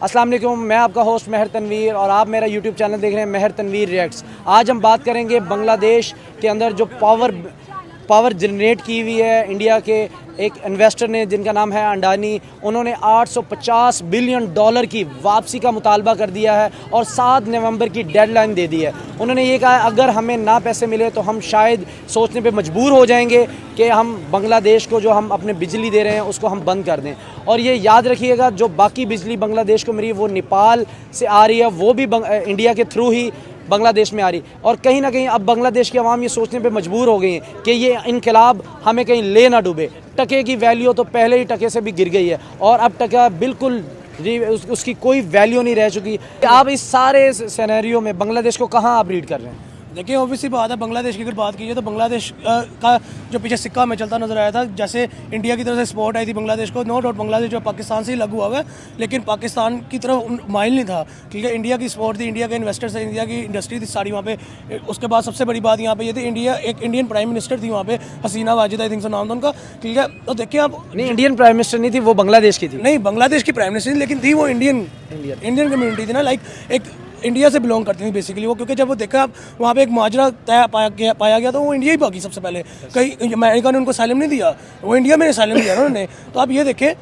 अस्सलाम वालेकुम, मैं आपका होस्ट महर तनवीर और आप मेरा यूट्यूब चैनल देख रहे हैं महर तनवीर रिएक्ट्स। आज हम बात करेंगे बांग्लादेश के अंदर जो पावर जनरेट की हुई है इंडिया के एक इन्वेस्टर ने जिनका नाम है अंडानी। उन्होंने 850 बिलियन डॉलर की वापसी का मुतालबा कर दिया है और 7 नवंबर की डेडलाइन दे दी है। उन्होंने ये कहा अगर हमें ना पैसे मिले तो हम शायद सोचने पे मजबूर हो जाएंगे कि हम बांग्लादेश को जो हम अपने बिजली दे रहे हैं उसको हम बंद कर दें। और ये याद रखिएगा जो बाकी बिजली बांग्लादेश को मिली है वो नेपाल से आ रही है, वो भी इंडिया के थ्रू ही बांग्लादेश में आ रही। और कहीं ना कहीं अब बांग्लादेश की आवाम ये सोचने पे मजबूर हो गई है कि ये इनकलाब हमें कहीं ले ना डूबे। टके की वैल्यू तो पहले ही टके से भी गिर गई है और अब टका बिल्कुल उसकी कोई वैल्यू नहीं रह चुकी। आप इस सारे सिनेरियो में बांग्लादेश को कहाँ आप रीड कर रहे हैं? देखिए ऑब्वियसली बात है, बांग्लादेश की अगर बात कीजिए तो बांग्लादेश का जो पीछे सिक्का में चलता नजर आया था, जैसे इंडिया की तरफ से सपोर्ट आई थी बांग्लादेश को। नो डाउट बांग्लादेश जो पाकिस्तान से ही लागू हुआ है, लेकिन पाकिस्तान की तरफ माइल नहीं था, ठीक है। इंडिया की सपोर्ट थी, इंडिया के इन्वेस्टर्स थे, इंडिया की इंडस्ट्री थी सारी वहाँ पे। उसके बाद सबसे बड़ी बात यहाँ पे ये थी, एक इंडियन प्राइम मिनिस्टर थी वहाँ पे, हसीना वाजिद आई थिंक नाम था उनका, ठीक है। तो देखिए आप, नहीं इंडियन प्राइम मिनिस्टर नहीं थी, वो बांग्लादेश की थी। नहीं बांग्लादेश की प्राइम मिनिस्टर, लेकिन थी वो इंडियन कम्युनिटी थी ना, लाइक एक इंडिया से बिलोंग करती थी बेसिकली वो। क्योंकि जब वो देखा वहाँ पे एक माजरा तय पाया गया तो वो इंडिया ही भागी सबसे पहले। कहीं अमेरिका ने उनको असाइलम नहीं दिया, वो इंडिया में असाइलम दिया ना उन्होंने। तो आप ये देखें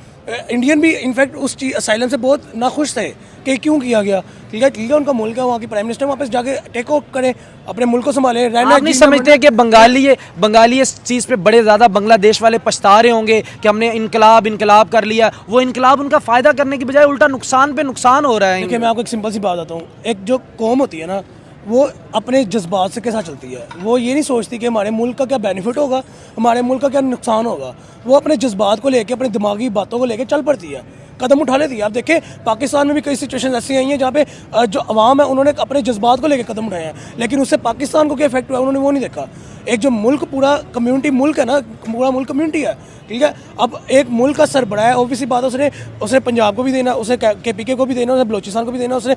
इंडियन भी इनफैक्ट उस चीज असाइलम से बहुत नाखुश थे कि क्यों किया गया, ठीक है। उनका मुल्क है, वहाँ की प्राइम मिनिस्टर वापस जाके टेक ओवर करें, अपने मुल्क को संभाले। आप नहीं समझते कि बंगाली इस चीज़ पे बड़े ज़्यादा बांग्लादेश वाले पछता रहे होंगे कि हमने इनकलाब कर लिया? वो इनकलाब उनका फ़ायदा करने की बजाय उल्टा नुकसान पे नुकसान हो रहा है। देखिए मैं आपको एक सिंपल सी बात बताता हूँ, एक जो कौम होती है ना वो अपने जज्बात से के साथ चलती है। वो ये नहीं सोचती कि हमारे मुल्क का क्या बेनिफिट होगा, हमारे मुल्क का क्या नुकसान होगा। वो अपने जज्बात को लेके, अपनी दिमागी बातों को लेके चल पड़ती है, कदम उठा लेती है। आप देखें पाकिस्तान में भी कई सिचुएशन ऐसी आई हैं जहाँ पे जो अवाम है उन्होंने अपने जज्बात को लेकर कदम उठाए हैं, लेकिन उससे पाकिस्तान को क्या इफेक्ट हुआ उन्होंने वो नहीं देखा। एक जो मुल्क पूरा कम्युनिटी मुल्क है ना, पूरा मुल्क कम्युनिटी है, ठीक है। अब एक मुल्क का सरबराह है, ऑब्वियसली बात है उसने पंजाब को भी देना, उसने KPK को भी देना, उसने बलोचिस्तान को भी देना, उसने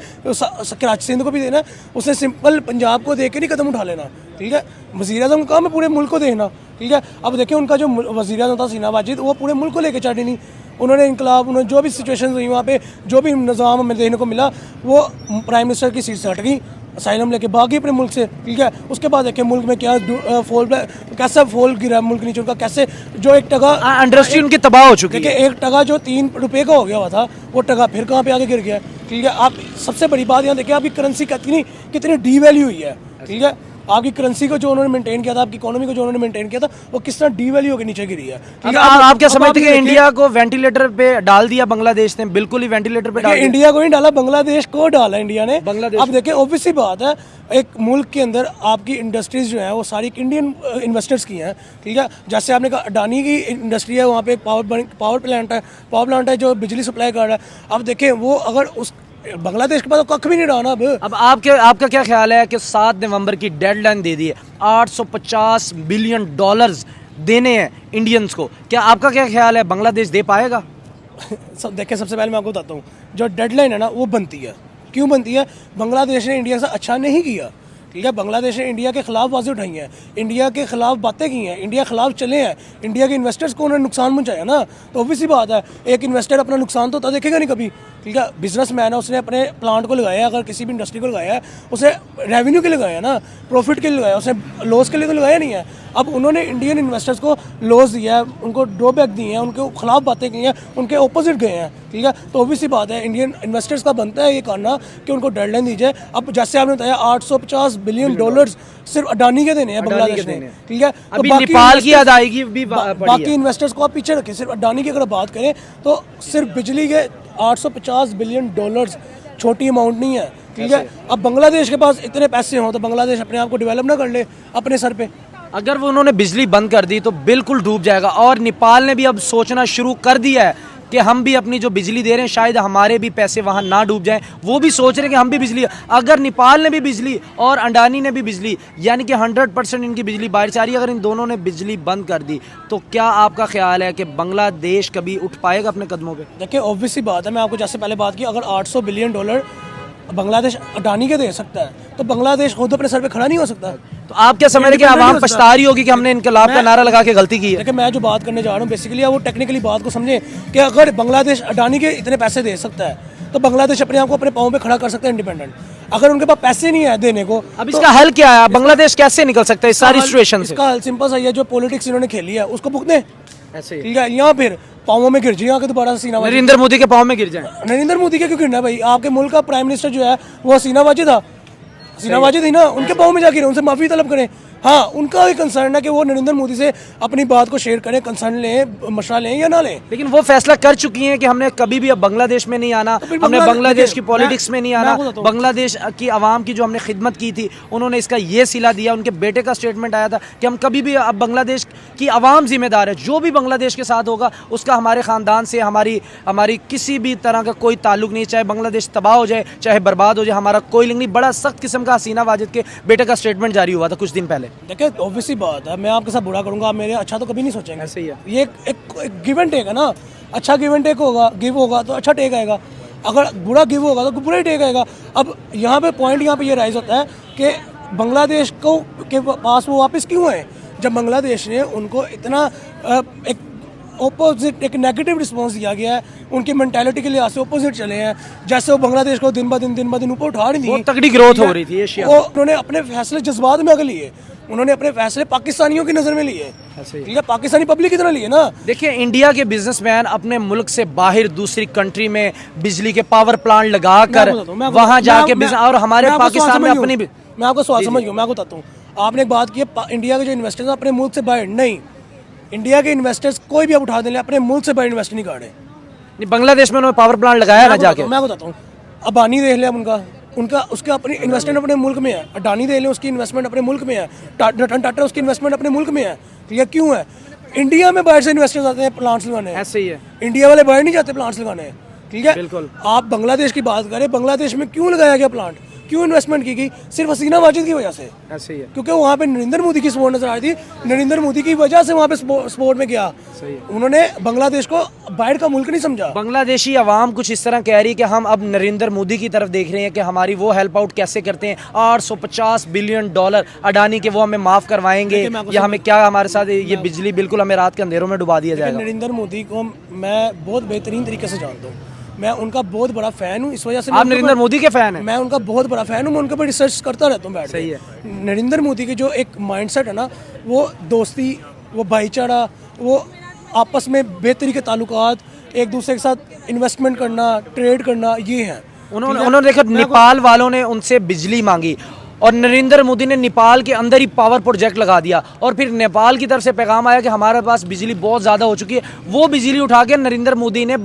कराची सिंध को भी देना। उसने सिंपल पंजाब को देख के नहीं कदम उठा लेना, ठीक है। वज़ीर-ए-आज़म का काम है पूरे मुल्क को देखना, ठीक है। अब देखिए उनका जो वज़ीर-ए-आज़म था हसीना वाजिद, वो पूरे मुल्क को लेकर चढ़ी नहीं। उन्होंने इनकलाब, उन्होंने जो भी सिचुएशन हुई वहाँ पे, जो भी निज़ाम हमें देखने को मिला, वो प्राइम मिनिस्टर की सीट से हट गई, असाइलम लेके भागी अपने मुल्क से, ठीक है। उसके बाद देखिए मुल्क में क्या कैसा फॉल गिरा मुल्क नीचे उनका, कैसे जो एक टका इंडस्ट्री उनकी तबाह हो चुकी है। देखिए एक टका जो 3 रुपये का हो गया हुआ था, वो टका फिर कहाँ पे आगे गिर गया, ठीक है। आप सबसे बड़ी बात यहाँ देखिए, आपकी करेंसी कितनी डीवैल्यू हुई है, ठीक है। आपकी करेंसी को जो उन्होंने मेंटेन किया था, आपकी इकोनॉमी को जो उन्होंने मेंटेन किया था, वो किस तरह डीवैल्यू होकर नीचे गिरी है, ठीक है। आप क्या समझते हैं कि इंडिया को वेंटिलेटर पे डाल दिया बांग्लादेश ने? बिल्कुल ही वेंटिलेटर पे डाल दिया। इंडिया को नहीं डाला, बांग्लादेश को डाला इंडिया ने। अब देखिए ऑब्वियसली बात है, एक मुल्क के अंदर आपकी इंडस्ट्रीज जो है वो सारी इंडियन इन्वेस्टर्स की हैं, ठीक है। जैसे आपने कहा अडानी की इंडस्ट्री है, वहाँ पे पावर प्लांट है जो बिजली सप्लाई कर रहा है। अब देखें वो अगर उस बांग्लादेश के पास तो कख भी नहीं डाला। अब आपका क्या ख्याल है कि 7 नवंबर की डेडलाइन दे दी है, 850 बिलियन डॉलर्स देने हैं इंडियंस को, क्या आपका क्या ख्याल है बांग्लादेश दे पाएगा? देखिए सबसे पहले मैं आपको बताता हूँ, जो डेडलाइन है ना वो बनती है। क्यों बनती है? बांग्लादेश ने इंडिया से अच्छा नहीं किया, ठीक है। बांग्लादेश ने इंडिया के खिलाफ आवाज़ें उठाई हैं, इंडिया के खिलाफ बातें की हैं, इंडिया के खिलाफ चले हैं, इंडिया के इन्वेस्टर्स को उन्होंने नुकसान पहुंचाया ना। तो ऑब्वियसली बात है, एक इन्वेस्टर अपना नुकसान तो देखेगा नहीं कभी, ठीक है। बिजनेसमैन है, उसने अपने प्लांट को लगाया, अगर किसी भी इंडस्ट्री को लगाया है, उसे रेवेन्यू के लिए लगाया ना, प्रॉफिट के लिए लगाया, उसने लॉस के लिए तो लगाया नहीं है। अब उन्होंने इंडियन इन्वेस्टर्स को लॉस दिया है, उनको ड्रॉबैक दिए हैं, उनके खिलाफ बातें की हैं, उनके ऑपोजिट गए हैं, ठीक है। तो ऑब्वियसली बात है इंडियन इन्वेस्टर्स का बनता है ये करना कि उनको डेडलाइन दी जाए। अब जैसे आपने बताया 850 बिलियन डॉलर्स सिर्फ अडानी के देने हैं बांग्लादेश ने, ठीक है। अभी नेपाल की अदायगी भी बाकी इन्वेस्टर्स को आप पीछे रखें, सिर्फ अडानी की अगर बात करें तो सिर्फ बिजली के 850 बिलियन डॉलर्स छोटी अमाउंट नहीं है, ठीक है। अब बांग्लादेश के पास इतने पैसे हों तो बांग्लादेश अपने आप को डेवलप ना कर ले अपने सर पे। अगर वो उन्होंने बिजली बंद कर दी तो बिल्कुल डूब जाएगा। और नेपाल ने भी अब सोचना शुरू कर दिया है कि हम भी अपनी जो बिजली दे रहे हैं शायद हमारे भी पैसे वहाँ ना डूब जाएं। वो भी सोच रहे हैं कि हम भी बिजली, अगर नेपाल ने भी बिजली और अंडानी ने भी बिजली, यानी कि 100% इनकी बिजली बाहर से आ रही है, अगर इन दोनों ने बिजली बंद कर दी तो क्या आपका ख्याल है कि बांग्लादेश कभी उठ पाएगा अपने कदमों पर? देखिए ऑब्वियसली बात है, मैं आपको जैसे पहले बात की, अगर 800 बिलियन डॉलर बांग्लादेश अडानी के दे सकता है तो बांग्लादेश खुद अपने सर पे खड़ा नहीं हो सकता। तो आप क्या समझ रहे कि आवाम पछता रही होगी कि हमने इनकलाब का नारा लगा के गलती की है? देखिए मैं जो बात करने जा रहा हूँ बेसिकली वो टेक्निकली बात को समझे कि अगर बांग्लादेश अडानी के इतने पैसे दे सकता है तो बांग्लादेश अपने आप को अपने पाँव पे खड़ा कर सकता है इंडिपेंडेंट। अगर उनके पास पैसे नहीं है देने को, अब इसका हल क्या है? बांग्लादेश कैसे निकल सकता है इस सारी सिचुएशन से? इसका हल सिंपल सा ही है, जो पॉलिटिक्स इन्होंने खेली है उसको भुगतने, ऐसे ही ठीक है, या फिर पाँवों में गिर जाए यहाँ के दोबारा हसीना वाजिद। नरेंद्र मोदी के पाँव में गिर जाए। नरेंद्र मोदी के क्यों गिरना है भाई? आपके मुल्क का प्राइम मिनिस्टर जो है वो हसीना वाजिद था, हसीना वाजिद ही ना, उनके पाँव में जाके उनसे माफी तलब करें। हाँ, उनका भी कंसर्न है कि वो नरेंद्र मोदी से अपनी बात को शेयर करें, कंसर्न लें, मशवरा लें या ना लें। लेकिन वो फैसला कर चुकी हैं कि हमने कभी भी अब बांग्लादेश में नहीं आना, फिर हमने बांग्लादेश की देखिए, पॉलिटिक्स में नहीं मैं आना, आपको बताता हूँ। बांग्लादेश की आवाम की जो हमने खिदमत की थी उन्होंने इसका ये सिला दिया। उनके बेटे का स्टेटमेंट आया था कि हम कभी भी अब बांग्लादेश की आवाम जिम्मेदार है, जो भी बांग्लादेश के साथ होगा उसका हमारे ख़ानदान से हमारी किसी भी तरह का कोई ताल्लुक नहीं, चाहे बांग्लादेश तबाह हो जाए चाहे बर्बाद हो जाए, हमारा कोई लिंक नहीं। बड़ा सख्त किस्म का हसीना वाजिद के बेटे का स्टेटमेंट जारी हुआ था कुछ दिन पहले। देखिए ऑब्वियस बात है, मैं आपके साथ बुरा करूंगा, आप मेरे अच्छा तो कभी नहीं सोचेंगे। ऐसे ही है। ये एक गिव एंड टेक है ना, अच्छा गिव एंड टेक होगा, गिव होगा तो अच्छा टेक आएगा, अगर बुरा गिव होगा तो बुरा ही टेक आएगा। अब यहाँ पे पॉइंट यहाँ पे ये राइज होता है कि बांग्लादेश को के पास वो वापस क्यों है, जब बांग्लादेश ने उनको इतना एक ऑपोजिट, एक नेगेटिव रिस्पॉन्स दिया गया है, उनकी मेंटालिटी के लिहाज से ऑपोजिट चले हैं, जैसे वो बांग्लादेश को दिन ब दिन ऊपर उठा नहीं बहुत दिए, तगड़ी ग्रोथ हो रही थी एशिया वो उन्होंने अपने फैसले जज्बात में आगे लिए, उन्होंने अपने फैसले पाकिस्तानियों की नज़र में लिए, ऐसे ही। ठीक है, पाकिस्तानी पब्लिक की तरह लिए ना। देखिए इंडिया के बिजनेसमैन अपने मुल्क से बाहर दूसरी कंट्री में बिजली के पावर प्लांट लगाकर वहां जाके बिजनेस, और हमारे पाकिस्तान में अपनी मैं आपको सवाल समझ गया, मैं आपको बताता हूँ। आपने एक बात की है, इंडिया के जो इन्वेस्टर्स हैं अपने मुल्क से बाहर नहीं, इंडिया के इन्वेस्टर्स कोई भी आप उठा दें, अपने मुल्क से बाहर इन्वेस्ट नहीं कर रहे। बांग्लादेश में उन्होंने पावर प्लांट लगाया ना जाके। मैं बताता हूँ, अबानी देख लिया उनका उसके अपनी इन्वेस्टमेंट अपने मुल्क में है, अडानी देख लें उसकी इन्वेस्टमेंट अपने मुल्क में है, रतन टाटा उसकी इन्वेस्टमेंट अपने मुल्क में है, ठीक है, क्यों है? इंडिया में बाहर से इन्वेस्टर्स आते हैं प्लांट्स लगाने, ऐसे ही है। इंडिया वाले बाहर नहीं जाते प्लांट्स लगाने, ठीक है। बिल्कुल। आप बांग्लादेश की बात करें, बांग्लादेश में क्यों लगाया गया प्लांट, क्यों इन्वेस्टमेंट की गई? सिर्फ हसीना वाजिद की वजह से, ऐसे ही है। क्योंकि वहाँ पे नरेंद्र मोदी की सपोर्ट नजर आ रही थी, नरेंद्र मोदी की वजह से वहाँ पे सपोर्ट में गया। सही है। उन्होंने बांग्लादेश को बाहर का मुल्क नहीं समझा। बांग्लादेशी अवाम कुछ इस तरह कह रही है कि हम अब नरेंद्र मोदी की तरफ देख रहे हैं कि हमारी वो हेल्प आउट कैसे करते हैं, $850 बिलियन अडानी के वो हमें माफ़ करवाएंगे या हमें क्या, हमारे साथ ये बिजली बिल्कुल हमें रात के अंधेरों में डुबा दिया जाएगा। नरेंद्र मोदी को मैं बहुत बेहतरीन तरीके से जानता हूँ, मैं उनका बहुत बड़ा फैन हूँ, इस वजह से आप नरेंद्र मोदी के फैन हैं? मैं उनका बहुत बड़ा फैन हूँ, मैं उनके ऊपर रिसर्च करता रहता हूँ बैठ के। सही है। नरेंद्र मोदी की जो एक माइंडसेट है ना, वो दोस्ती, वो भाईचारा, वो आपस में बेहतरी के ताल्लुकात, एक दूसरे के साथ इन्वेस्टमेंट करना, ट्रेड करना, ये है। उन्होंने देखा नेपाल वालों ने उनसे बिजली मांगी और नरेंद्र मोदी ने नेपाल के अंदर ही पावर प्रोजेक्ट लगा दिया, और फिर नेपाल की तरफ से पैगाम आया कि हमारे पास बिजली बहुत ज़्यादा हो चुकी है, वो बिजली उठा के नरेंद्र मोदी ने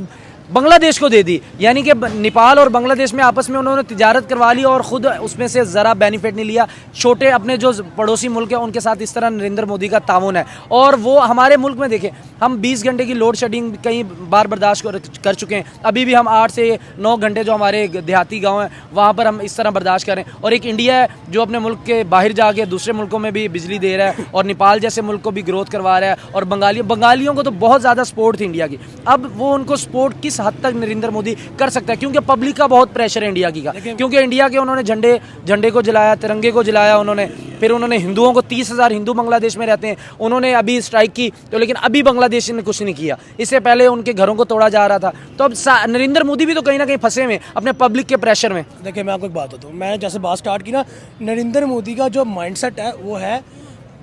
बांग्लादेश को दे दी। यानी कि नेपाल और बांग्लादेश में आपस में उन्होंने तिजारत करवा ली और ख़ुद उसमें से ज़रा बेनिफिट नहीं लिया। छोटे अपने जो पड़ोसी मुल्क हैं उनके साथ इस तरह नरेंद्र मोदी का ताउन है। और वो हमारे मुल्क में देखें, हम 20 घंटे की लोड शेडिंग कई बार बर्दाश्त कर चुके हैं, अभी भी हम 8 से 9 घंटे जो हमारे देहाती गाँव हैं वहाँ पर हम इस तरह बर्दाश्त करें। और एक इंडिया है जो अपने मुल्क के बाहर जाके दूसरे मुल्कों में भी बिजली दे रहा है और नेपाल जैसे मुल्क को भी ग्रोथ करवा रहा है। और बंगालियों को तो बहुत ज़्यादा सपोर्ट थी इंडिया की, अब वो उनको सपोर्ट किस हद तक नरेंद्र मोदी कर सकता है, क्योंकि पब्लिक का बहुत प्रेशर है इंडिया की का, क्योंकि इंडिया के उन्होंने झंडे को जलाया, तिरंगे को जलाया उन्होंने, फिर उन्होंने हिंदुओं को 30,000 हिंदू बांग्लादेश में रहते हैं, उन्होंने अभी स्ट्राइक की तो, लेकिन अभी बांग्लादेश ने कुछ नहीं किया, इससे पहले उनके घरों को तोड़ा जा रहा था। तो अब नरेंद्र मोदी भी तो कहीं ना कहीं फंसे हुए अपने पब्लिक के प्रेशर में। देखिए मैं आपको एक बात बताऊँ, मैंने जैसे बात स्टार्ट की ना, नरेंद्र मोदी का जो माइंडसेट है वो है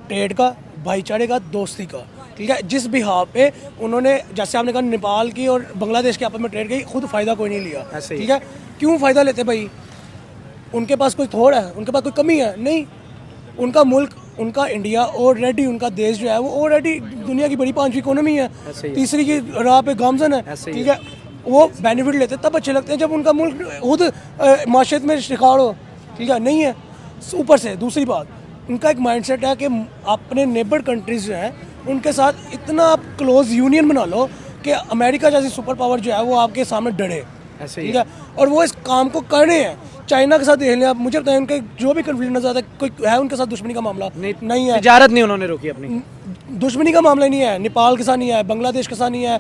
ट्रेड का, भाईचारे का, दोस्ती का, ठीक है। जिस भी हाव पे उन्होंने, जैसे आपने कहा नेपाल की और बांग्लादेश के आपस में ट्रेड की, खुद फायदा कोई नहीं लिया, ठीक है। क्यों फायदा लेते भाई? उनके पास कोई थोड़ा है, उनके पास कोई कमी है नहीं, उनका मुल्क, उनका इंडिया ऑलरेडी, उनका देश जो है वो ऑलरेडी दुनिया की बड़ी 5वीं इकोनॉमी है, तीसरी की राह पे गामजन है, ठीक है। वो बेनिफिट लेते तब अच्छे लगते हैं जब उनका मुल्क खुद माशरत में शिकार हो, ठीक है, नहीं है। ऊपर से दूसरी बात, उनका एक माइंडसेट है कि अपने नेबर कंट्रीज जो हैं उनके साथ इतना आप क्लोज यूनियन बना लो कि अमेरिका जैसी सुपर पावर जो है वो आपके सामने डरे, ठीक है। और वो इस काम को कर रहे हैं। चाइना के साथ देख लें आप, मुझे बताएं उनके जो भी कन्फ्लिक्ट नजर आता है, कोई है उनके साथ दुश्मनी का मामला? नहीं है, तिजारत नहीं उन्होंने रोकी अपनी, दुश्मनी का मामला नहीं है, नेपाल के साथ नहीं है, बांग्लादेश के साथ नहीं है,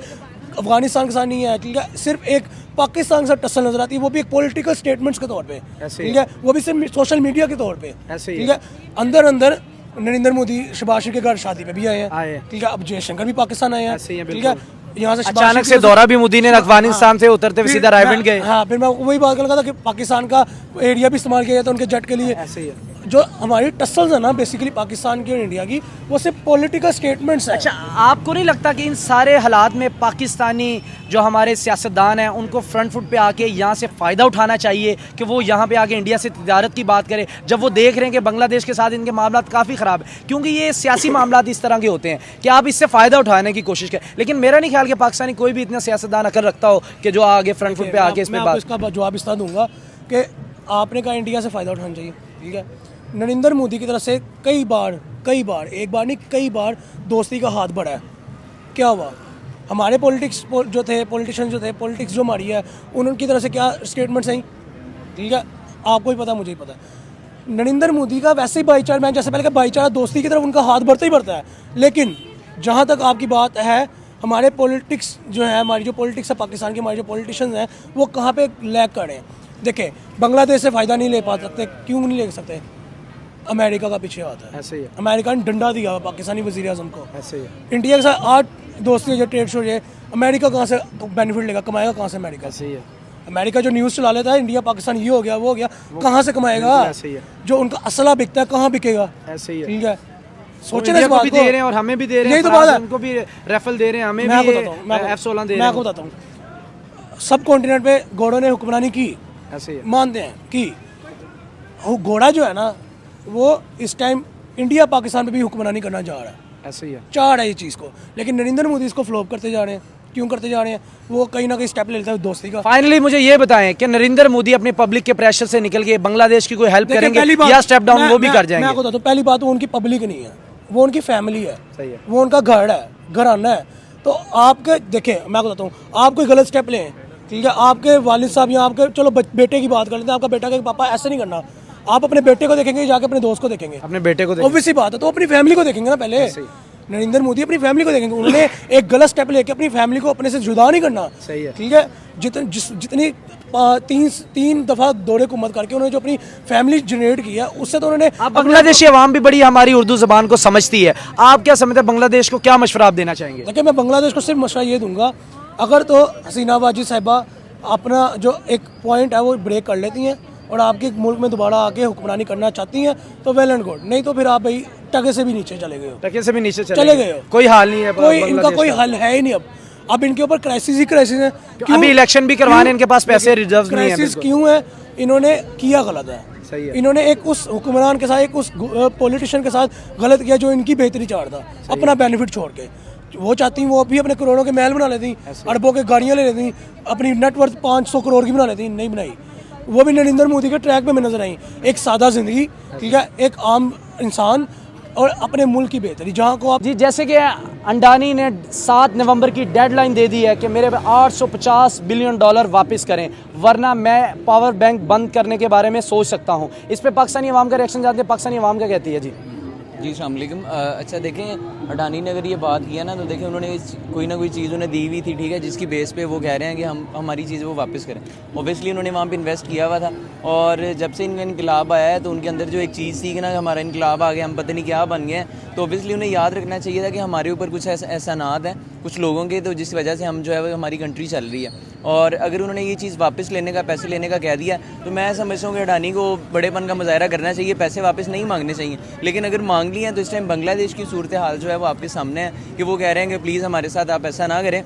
अफगानिस्तान के साथ नहीं है, ठीक है। सिर्फ एक पाकिस्तान के साथ टसल नजर आती है, वो भी एक पॉलिटिकल स्टेटमेंट्स के तौर पे, ठीक है, वो भी सिर्फ सोशल मीडिया के तौर पे, ठीक है। अंदर अंदर नरेंद्र मोदी शहबाज शरीफ के घर शादी पे भी आए हैं, ठीक है। अब जयशंकर भी पाकिस्तान आए हैं, ठीक है। यहाँ से अचानक से दौरा भी मोदी ने अफगानिस्तान से उतरते हुए सीधा रायबंद गए। हाँ, फिर मैं वही बात कर रहा था कि पाकिस्तान का एरिया भी इस्तेमाल किया जाता है उनके जेट के लिए। ऐसे ही है। जो हमारी टसल्स है ना बेसिकली पाकिस्तान की और इंडिया की, वो सिर्फ पॉलिटिकल स्टेटमेंट्स है। अच्छा, आपको नहीं लगता कि इन सारे हालात में पाकिस्तानी जो हमारे सियासतदान हैं उनको फ्रंट फुट पे आके यहाँ से फ़ायदा उठाना चाहिए कि वो यहाँ पे आके इंडिया से तिजारत की बात करें, जब वो देख रहे हैं कि बांग्लादेश के साथ इनके मामला काफ़ी ख़राब है, क्योंकि ये सियासी मामला इस तरह के होते हैं कि आप इससे फ़ायदा उठाने की कोशिश करें। लेकिन मेरा नहीं ख्याल कि पाकिस्तानी कोई भी इतना सियासतदान अकल रखता हो कि जो आगे फ्रंट फुट पे आके इस पर बात। इसका जवाब इस तरह दूंगा कि आपने कहा इंडिया से फ़ायदा उठाना चाहिए, ठीक है। नरेंद्र मोदी की तरफ से कई बार एक बार नहीं कई बार दोस्ती का हाथ बढ़ा है। क्या हुआ, हमारे पॉलिटिशियन जो थे पॉलिटिक्स जो हमारी है उनकी तरफ से क्या स्टेटमेंट्स आई, ठीक है, आपको ही पता मुझे ही पता। नरेंद्र मोदी का वैसे ही भाईचारा, मैं जैसे पहले कहा भाईचारा दोस्ती की तरफ उनका हाथ बढ़ता ही बढ़ता है, लेकिन जहाँ तक आपकी बात है हमारे पॉलिटिक्स जो है, हमारी जो पॉलिटिक्स है पाकिस्तान की, हमारे जो पॉलिटिशियंस हैं वो कहाँ पे लैग कर रहे हैं। देखिए, बांग्लादेश से फ़ायदा नहीं ले पा सकते, क्यों नहीं ले सकते, अमेरिका का पीछे आता है। ऐसे ही है। अमेरिका ने डंडा दिया हुआ पाकिस्तानी वज़ीर आज़म को। ऐसे ही है। इंडिया के साथ 8 दोस्ती जो ट्रेड शो है, अमेरिका कहाँ से बेनिफिट लेगा, कमाएगा कहाँ से अमेरिका? ऐसे ही है। अमेरिका जो न्यूज़ चला लेता है इंडिया पाकिस्तान ये हो गया वो हो गया, कहाँ से कमाएगा? ऐसे ही है। जो उनका असला बिकता है कहाँ बिकेगा? ऐसे ही है। ठीक है, सोचे इंडिया ना इस को बात भी को। दे रहे हैं और हमें भी दे रहे हैं, यही तो बात है। उनको भी रेफल दे रहे हैं, हमें मैं भी बताता हूँ, F-16 दे रहे मैं हैं। आपको बताता हूँ, सब कॉन्टिनेंट पे घोड़ों ने हुक्मरानी की, ऐसे ही है। मानते हैं कि वो घोड़ा जो है ना वो इस टाइम इंडिया पाकिस्तान पे भी हुक्मरानी करना चाह रहा है, ऐसे ही है। चाह रहा है ये चीज़ को, लेकिन नरेंद्र मोदी इसको फ्लॉप करते जा रहे हैं। क्यों करते जा रहे हैं? वो कहीं ना कहीं स्टेप ले लेता है दोस्ती का। फाइनली मुझे ये बताएं कि नरेंद्र मोदी अपने पब्लिक के प्रेशर से निकल के बांग्लादेश की कोई हेल्प करेंगे या स्टेप डाउन वो भी कर जाएंगे? मैं आपको बताता हूँ, पहली बात वो उनकी पब्लिक नहीं है, वो उनकी फैमिली है। सही है। वो उनका घर है, घराना है। तो आपके देखिए, मैं आपको बताता हूँ, आप कोई गलत स्टेप लें, ठीक है, आपके वालिद साहब या आपके, चलो बेटे की बात कर लेते हैं, आपका बेटा कहे पापा ऐसे नहीं करना, आप अपने बेटे को देखेंगे जाके अपने दोस्त को देखेंगे? अपने बेटे को ऑब्वियसली बात है, तो अपनी फैमिली को देखेंगे ना पहले। नरेंद्र मोदी अपनी फैमिली को देखेंगे, उन्होंने एक गलत स्टेप लेके अपनी फैमिली को अपने से जुदा नहीं करना। सही है। ठीक है, जितनी तीन दफा दौरे हुकूमत करके उन्होंने जो अपनी फैमिली जनरेट की है उससे तो उन्होंने अब बांग्लादेशी अवाम भी बड़ी हमारी उर्दू जबान को समझती है, आप क्या समझते हैं बांग्लादेश को क्या मशवरा आप देना चाहेंगे? देखिए, मैं बांग्लादेश को सिर्फ मशवरा ये दूंगा, अगर तो हसीना वाजी साहिबा अपना जो एक पॉइंट है वो ब्रेक कर लेती हैं और आपके मुल्क में दोबारा आके हुक्मरानी करना चाहती हैं तो वेल एंड गुड, नहीं तो फिर आप भाई टके से भी नीचे चले गए हो। टके से भी नीचे चले गए हो, कोई हाल नहीं है, कोई इनका कोई हल है ही नहीं। अब इनके ऊपर क्राइसिस ही क्राइसिस है। अभी इलेक्शन भी करवाने इनके पास पैसे रिजर्व नहीं है। क्राइसिस क्यों है? इन्होंने किया गलत है। सही है। इन्होंने एक उस हुक्मरान के साथ, एक उस पॉलिटिशियन के साथ गलत किया जो इनकी बेहतरी चाह रहा था, अपना बेनिफिट छोड़ के। वो चाहती वो भी अपने करोड़ों के महल बना लेती, अरबों के गाड़ियाँ ले लेती, अपनी नेटवर्थ 500 करोड़ की बना लेती, नहीं बनाई। वो भी नरेंद्र मोदी के ट्रैक पे में नजर आई। एक सादा जिंदगी, ठीक है, एक आम इंसान और अपने मुल्क की बेहतरी, जहाँ को आप जी, जैसे कि अंडानी ने 7 नवंबर की डेडलाइन दे दी है कि मेरे पे $850 बिलियन वापस करें, वरना मैं पावर बैंक बंद करने के बारे में सोच सकता हूं। इस पे पाकिस्तानी अवाम का रिएक्शन जानते हैं, पाकिस्तानी अवाम क्या कहती है? जी अस्सलाम वालेकुम। अच्छा देखें, अडानी ने अगर ये बात किया ना तो देखें उन्होंने कोई ना कोई चीज़ उन्हें दी हुई थी, ठीक है, जिसकी बेस पे वो कह रहे हैं कि हम हमारी चीज़ वो वापस करें। ओबियसली उन्होंने वहाँ पे इन्वेस्ट किया हुआ था और जब से इनका इनकलाब आया है तो उनके अंदर जो एक चीज़ थी कि ना हमारा इनकलाब आ गया, हम पता नहीं क्या बन गए हैं, तो ओबियसली उन्हें याद रखना चाहिए था कि हमारे ऊपर कुछ एहसानात हैं कुछ लोगों के, तो जिस वजह से हम जो है वो हमारी कंट्री चल रही है। और अगर उन्होंने ये चीज़ वापस लेने का, पैसे लेने का कह दिया तो मैं समझता हूँ कि अडानी को बड़ेपन का मुजाहरा करना चाहिए, पैसे वापस नहीं मांगने चाहिए। लेकिन अगर मांग लिए हैं तो इस टाइम बांग्लादेश की सूरत हाल जो है वो आपके सामने है कि वो कह रहे हैं कि प्लीज़ हमारे साथ आप ऐसा ना करें,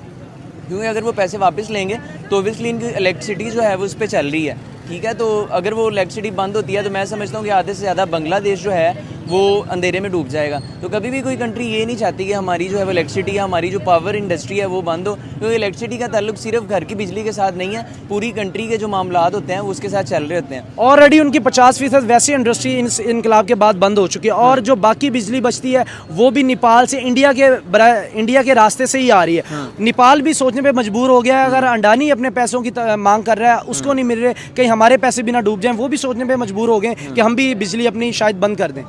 क्योंकि अगर वो पैसे वापस लेंगे तो ओबियसली इनकी इलेक्ट्रिसिटी जो है वो उस पर चल रही है, ठीक है। तो अगर वो इलेक्ट्रिसिटी बंद होती है तो मैं समझता हूँ कि आधे से ज़्यादा बांग्लादेश जो है वो अंधेरे में डूब जाएगा। तो कभी भी कोई कंट्री ये नहीं चाहती कि हमारी जो है वो इलेक्ट्रिसिटी या हमारी जो पावर इंडस्ट्री है वो बंद हो, क्योंकि इलेक्ट्रिसिटी का ताल्लुक सिर्फ घर की बिजली के साथ नहीं है, पूरी कंट्री के जो मामलात होते हैं वो उसके साथ चल रहे होते हैं। ऑलरेडी उनकी 50% वैसी इंडस्ट्री इनकलाब के बाद बंद हो चुकी है और जो बाकी बिजली बचती है वो भी नेपाल से इंडिया के रास्ते से ही आ रही है। नेपाल भी सोचने पे मजबूर हो गया है, अगर अंडानी अपने पैसों की मांग कर रहा है, उसको नहीं मिल रहे, कहीं हमारे पैसे भी ना डूब जाएं, वो भी सोचने पे मजबूर हो गए कि हम भी बिजली अपनी शायद बंद कर दें।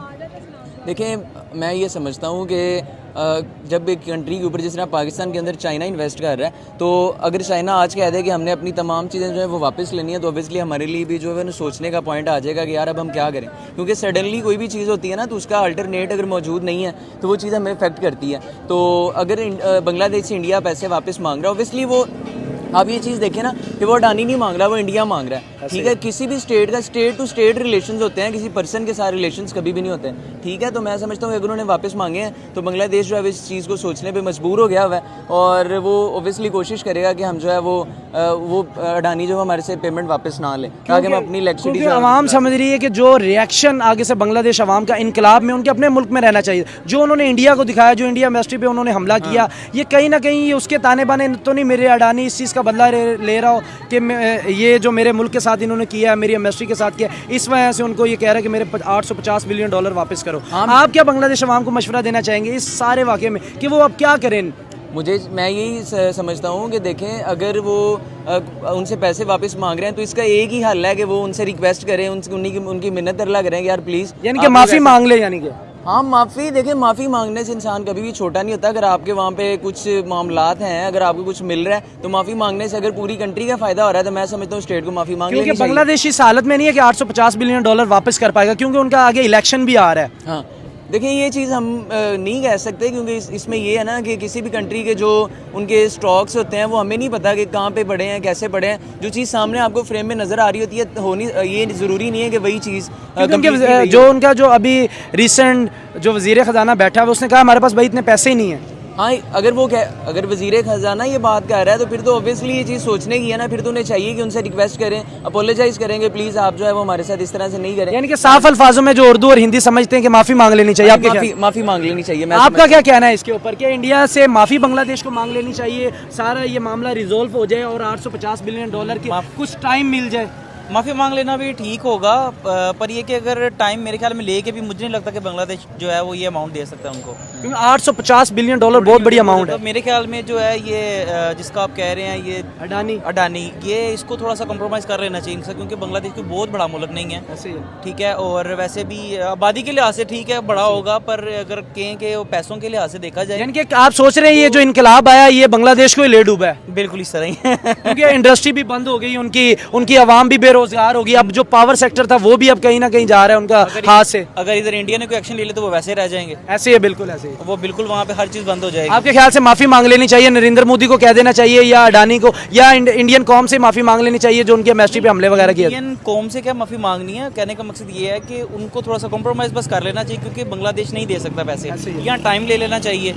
देखें, मैं ये समझता हूँ कि जब एक कंट्री के ऊपर जिस तरह पाकिस्तान के अंदर चाइना इन्वेस्ट कर रहा है, तो अगर चाइना आज कह दे कि हमने अपनी तमाम चीज़ें जो है वो वापस लेनी है, तो ऑब्वियसली हमारे लिए भी जो है ना सोचने का पॉइंट आ जाएगा कि यार अब हम क्या करें, क्योंकि सडनली कोई भी चीज़ होती है ना तो उसका अल्टरनेट अगर मौजूद नहीं है तो वो चीज़ हमें अफेक्ट करती है। तो अगर बांग्लादेश से इंडिया पैसे वापस मांग रहा है, ऑब्वियसली वो आप ये चीज़ देखें ना कि वो अडानी नहीं मांग रहा, वो इंडिया मांग रहा है, ठीक है। किसी भी स्टेट का स्टेट टू स्टेट रिलेशंस होते हैं, किसी पर्सन के साथ रिलेशंस कभी भी नहीं होते हैं, ठीक है। तो मैं समझता हूँ कि अगर उन्होंने वापस मांगे हैं तो बांग्लादेश जो है इस चीज़ को सोचने पे मजबूर हो गया हुआ है, और वो ओबियसली कोशिश करेगा कि हम जो है वो अडानी जो हमारे से पेमेंट वापस ना लें, ताकि हम अपनी इलेक्ट्रिसिटी क्योंकि आवाम समझ रही है कि जो रिएक्शन आगे से बांग्लादेश आवाम का इनकलाब में उनके अपने मुल्क में रहना चाहिए। जो उन्होंने इंडिया को दिखाया, जो इंडिया इंडस्ट्री पे उन्होंने हमला किया, ये कहीं ना कहीं ये उसके ताने बाने तो नहीं मेरे अडानी इस चीज़ का बदला ले रहा हो कि ये जो मेरे मुल्क के साथ इन्होंने किया है, मेरी इंडस्ट्री के साथ किया, इस वजह से उनको ये कह रहा है कि मेरे 850 बिलियन डॉलर वापस करो। आप क्या बांग्लादेश आवाम को मशवरा देना चाहेंगे इस सारे वाक़े में कि वो अब क्या करें? मैं यही समझता हूँ कि देखें, अगर वो उनसे पैसे वापस मांग रहे हैं तो इसका एक ही हल है कि वो उनसे रिक्वेस्ट करें, उनकी मिन्नत अल्लाह करें कि यार प्लीज़, यानी कि माफ़ी मांग ले। यानी कि हाँ, माफ़ी देखें, माफ़ी मांगने से इंसान कभी भी छोटा नहीं होता। अगर आपके वहाँ पे कुछ मामलात हैं, अगर आपको कुछ मिल रहा है तो माफ़ी मांगने से अगर पूरी कंट्री का फ़ायदा हो रहा है तो मैं समझता हूँ स्टेट को माफ़ी मांग लेनी चाहिए। क्योंकि बांग्लादेश इस हालत में नहीं है कि 850 बिलियन डॉलर वापस कर पाएगा, क्योंकि उनका आगे इलेक्शन भी आ रहा है। हाँ, देखिए ये चीज़ हम नहीं कह सकते, क्योंकि इसमें ये है ना कि किसी भी कंट्री के जो उनके स्टॉक्स होते हैं वो हमें नहीं पता कि कहाँ पे पड़े हैं, कैसे पड़े हैं। जो चीज़ सामने आपको फ्रेम में नज़र आ रही होती है होनी, ये ज़रूरी नहीं है कि वही चीज़ जो उनका जो अभी रिसेंट जो वज़ीर ख़जाना बैठा है उसने कहा हमारे पास भाई इतने पैसे ही नहीं है। हाँ, अगर वज़ीर ख़जाना ये बात कर रहा है तो फिर तो ऑब्वियसली ये चीज़ सोचने की है ना, फिर तो उन्हें चाहिए कि उनसे रिक्वेस्ट करें, अपोलोजाइज़ करेंगे, प्लीज़ आप जो है वो हमारे साथ इस तरह से नहीं करें। यानी कि साफ अल्फाजों में जो उर्दू और हिंदी समझते हैं कि माफ़ी मांग लेनी चाहिए। माफ़ी मांग लेनी चाहिए। आपका क्या कहना है इसके ऊपर? क्या इंडिया से माफ़ी बांग्लादेश को मांग लेनी चाहिए, सारा ये मामला रिजोल्व हो जाए और 850 बिलियन डॉलर की कुछ टाइम मिल जाए? माफ़ी मांग लेना भी ठीक होगा, पर ये कि अगर टाइम मेरे ख्याल में लेके भी मुझे नहीं लगता कि बांग्लादेश जो है वो ये अमाउंट दे सकता है उनको, क्योंकि 850 बिलियन डॉलर बहुत बड़ी अमाउंट है। तो मेरे ख्याल में जो है ये जिसका आप कह रहे हैं ये अडानी ये इसको थोड़ा सा कम्प्रोमाइज़ कर लेना चाहिए इनसे, क्योंकि बांग्लादेश कोई बहुत बड़ा मुल्क नहीं है, ठीक है। और वैसे भी आबादी के लिहाज से ठीक है बड़ा होगा, पर अगर कहें कि वो पैसों के लिहाज से देखा जाए, यानी कि आप सोच रहे हैं ये जो इनकलाब आया ये बांग्लादेश को ही ले डूबा है? बिल्कुल इस तरह ही क्योंकि इंडस्ट्री भी बंद हो गई, उनकी आवाम भी बेरोजगार होगी, अब जो पावर सेक्टर था वो भी अब कहीं ना कहीं जा रहा है उनका हाथ से। अगर इधर इंडिया ने कोई एक्शन ले ले तो वो वैसे रह जाएंगे। ऐसे ही है, बिल्कुल ऐसे ही, वो बिल्कुल वहाँ पे हर चीज़ बंद हो जाएगी। आपके ख्याल से माफ़ी मांग लेनी चाहिए, नरेंद्र मोदी को कह देना चाहिए या अडानी को, या इंडियन कौम से माफ़ी मांग लेनी चाहिए जो उनके इंडस्ट्री पे हमले वगैरह किए? इंडियन कौम से क्या माफ़ी मांगनी है, कहने का मकसद ये है कि उनको थोड़ा सा कॉम्प्रोमाइज़ बस कर लेना चाहिए, क्योंकि बांग्लादेश नहीं दे सकता पैसे, यहाँ टाइम ले लेना चाहिए।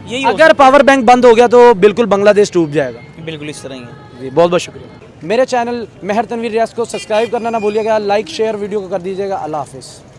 यही अगर पावर बैंक बंद हो गया तो बिल्कुल बांग्लादेश डूब जाएगा। बिल्कुल इस तरह ही है। जी, बहुत बहुत शुक्रिया। मेरे चैनल मेहर तनवीर रियाज को सब्सक्राइब करना ना भूलिएगा, लाइक शेयर वीडियो को कर दीजिएगा। अल्लाह हाफिज़।